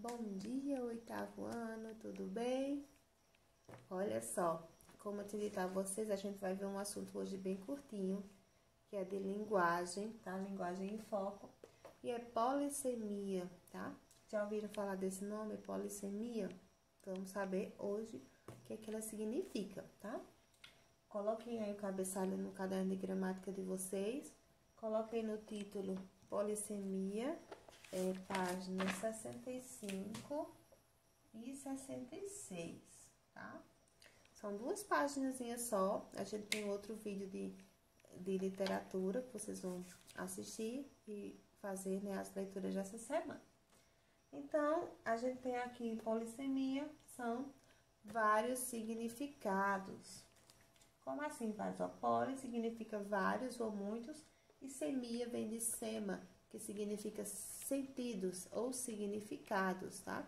Bom dia, oitavo ano, tudo bem? Olha só, como eu tinha dito a vocês, a gente vai ver um assunto hoje bem curtinho, que é de linguagem, tá? Linguagem em foco, e é polissemia, tá? Já ouviram falar desse nome, polissemia? Vamos saber hoje o que é que ela significa, tá? Coloquem aí o cabeçalho no caderno de gramática de vocês, coloquem no título polissemia, páginas 65 e 66, tá? São duas páginas só. A gente tem outro vídeo de literatura que vocês vão assistir e fazer, né, as leituras dessa semana. Então, a gente tem aqui polissemia, são vários significados. Como assim, vários? Poli significa vários ou muitos e semia vem de sema, que significa sentidos ou significados, tá?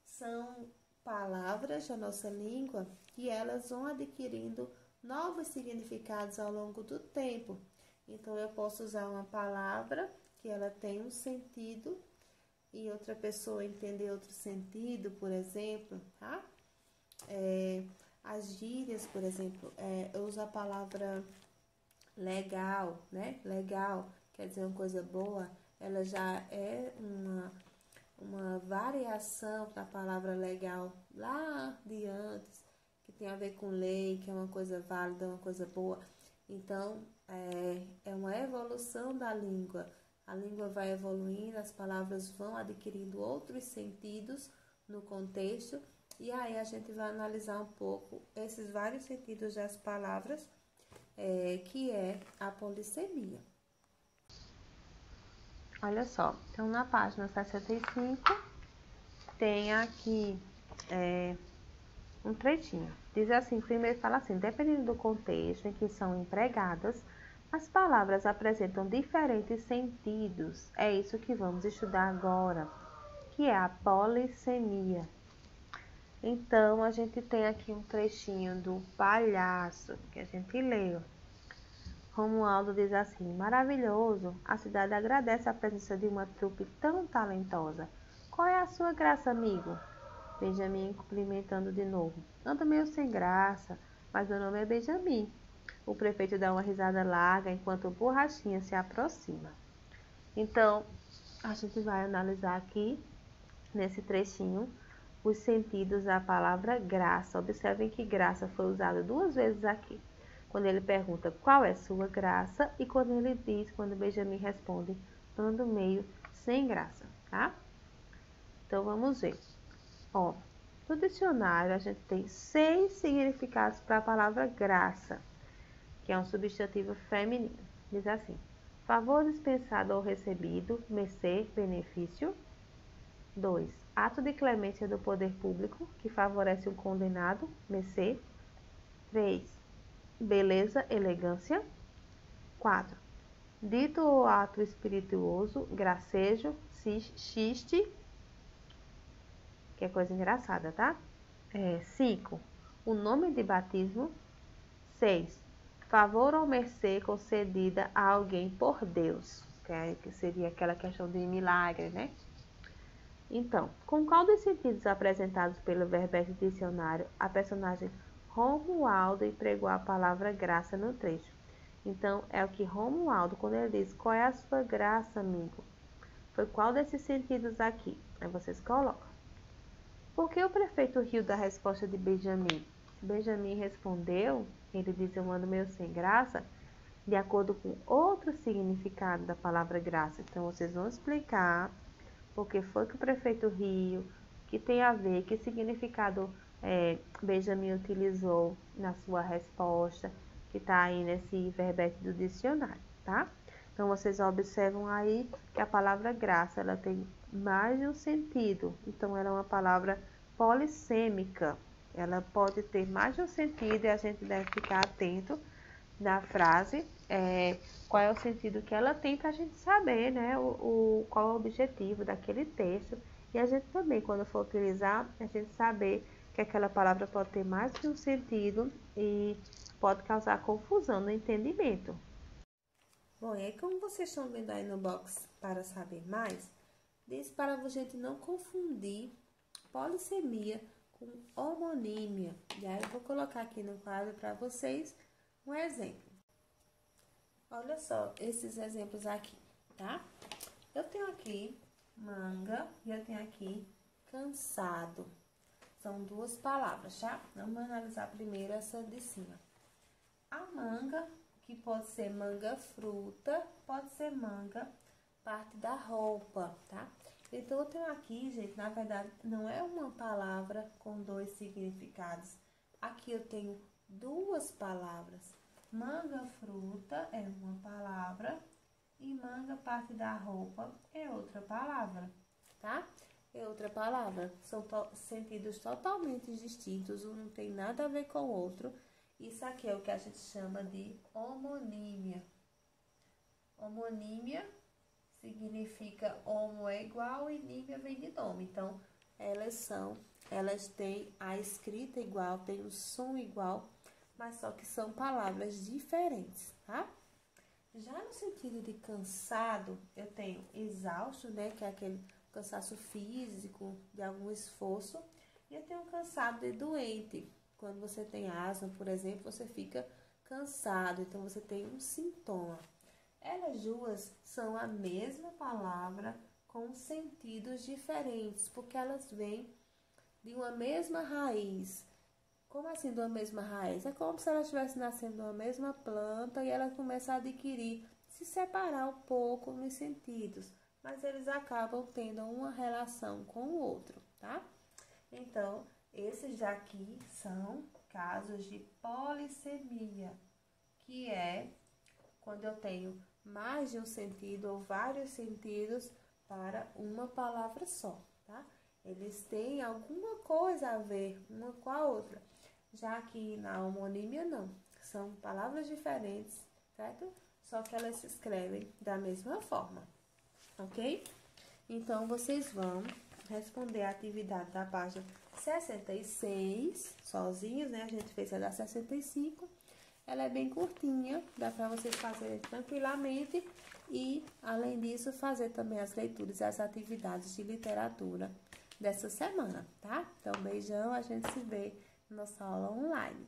São palavras da nossa língua que elas vão adquirindo novos significados ao longo do tempo. Então, eu posso usar uma palavra que ela tem um sentido e outra pessoa entender outro sentido, por exemplo, tá? As gírias, por exemplo, eu uso a palavra legal, né? Legal quer dizer uma coisa boa, ela já é uma variação da palavra legal lá de antes, que tem a ver com lei, que é uma coisa válida, uma coisa boa. Então, é uma evolução da língua. A língua vai evoluindo, as palavras vão adquirindo outros sentidos no contexto, e aí a gente vai analisar um pouco esses vários sentidos das palavras, que é a polissemia. Olha só, então na página 65 tem aqui um trechinho. Diz assim, primeiro fala assim, dependendo do contexto em que são empregadas, as palavras apresentam diferentes sentidos. É isso que vamos estudar agora, que é a polissemia. Então, a gente tem aqui um trechinho do Palhaço, que a gente leu. Romualdo diz assim, maravilhoso, a cidade agradece a presença de uma trupe tão talentosa. Qual é a sua graça, amigo? Benjamin cumprimentando de novo. Ando meio sem graça, mas meu nome é Benjamin. O prefeito dá uma risada larga enquanto o Borrachinha se aproxima. Então, a gente vai analisar aqui, nesse trechinho, os sentidos da palavra graça. Observem que graça foi usada duas vezes aqui. Quando ele pergunta qual é sua graça e quando ele diz, quando Benjamin responde, ando meio sem graça, tá? Então, vamos ver. Ó, no dicionário, a gente tem 6 significados para a palavra graça, que é um substantivo feminino. Diz assim, favor dispensado ou recebido, mercê, benefício. 2. Ato de clemência do poder público, que favorece um condenado, mercê. 3. Beleza, elegância. 4. Dito ou ato espirituoso, gracejo, xiste, que é coisa engraçada, tá? 5. O nome de batismo. 6. Favor ou mercê concedida a alguém por Deus, que seria aquela questão de milagre, né? Então, com qual dos sentidos apresentados pelo verbete dicionário, a personagem Romualdo empregou a palavra graça no trecho? Então, é o que Romualdo, quando ele diz, qual é a sua graça, amigo? Foi qual desses sentidos aqui? Aí vocês colocam. Por que o prefeito riu da resposta de Benjamin? Benjamin respondeu, ele diz, eu ando meio sem graça, de acordo com outro significado da palavra graça. Então, vocês vão explicar porque foi que o prefeito riu, que tem a ver, que significado Benjamin utilizou na sua resposta, que está aí nesse verbete do dicionário, tá? Então, vocês observam aí que a palavra graça, ela tem mais de um sentido. Então, ela é uma palavra polissêmica. Ela pode ter mais de um sentido e a gente deve ficar atento na frase, qual é o sentido que ela tem para a gente saber, né, qual é o objetivo daquele texto. E a gente também, quando for utilizar, a gente saber que aquela palavra pode ter mais de um sentido e pode causar confusão no entendimento. Bom, e aí como vocês estão vendo aí no box para saber mais, Diz para a gente não confundir polissemia com homonímia. E aí eu vou colocar aqui no quadro para vocês um exemplo. Olha só esses exemplos aqui, tá? Eu tenho aqui manga e eu tenho aqui cansado. São duas palavras, tá? Vamos analisar primeiro essa de cima. A manga, que pode ser manga fruta, pode ser manga parte da roupa, tá? Então, eu tenho aqui, gente, na verdade, não é uma palavra com dois significados. Aqui eu tenho duas palavras. Manga fruta é uma palavra e manga parte da roupa é outra palavra, tá? É outra palavra. São sentidos totalmente distintos, um não tem nada a ver com o outro. Isso aqui é o que a gente chama de homonímia. Homonímia significa homo é igual e nímia vem de nome. Então, elas têm a escrita igual, têm o som igual, mas só que são palavras diferentes, tá? Já no sentido de cansado, eu tenho exausto, né, que é aquele cansaço físico de algum esforço, e eu tenho cansado de doente. Quando você tem asma, por exemplo, você fica cansado, então você tem um sintoma. Elas duas são a mesma palavra com sentidos diferentes, porque elas vêm de uma mesma raiz. Como assim de uma mesma raiz? É como se elas estivessem nascendo de uma mesma planta e elas começam a adquirir, se separar um pouco nos sentidos, mas eles acabam tendo uma relação com o outro, tá? Então, esses daqui são casos de polissemia, que é quando eu tenho mais de um sentido ou vários sentidos para uma palavra só, tá? Eles têm alguma coisa a ver uma com a outra, já que na homonímia não, são palavras diferentes, certo? Só que elas se escrevem da mesma forma, ok? Então, vocês vão responder a atividade da página 66, sozinhos, né? A gente fez a da 65. Ela é bem curtinha, dá para vocês fazerem tranquilamente e, além disso, fazer também as leituras e as atividades de literatura dessa semana, tá? Então, beijão, a gente se vê na nossa aula online.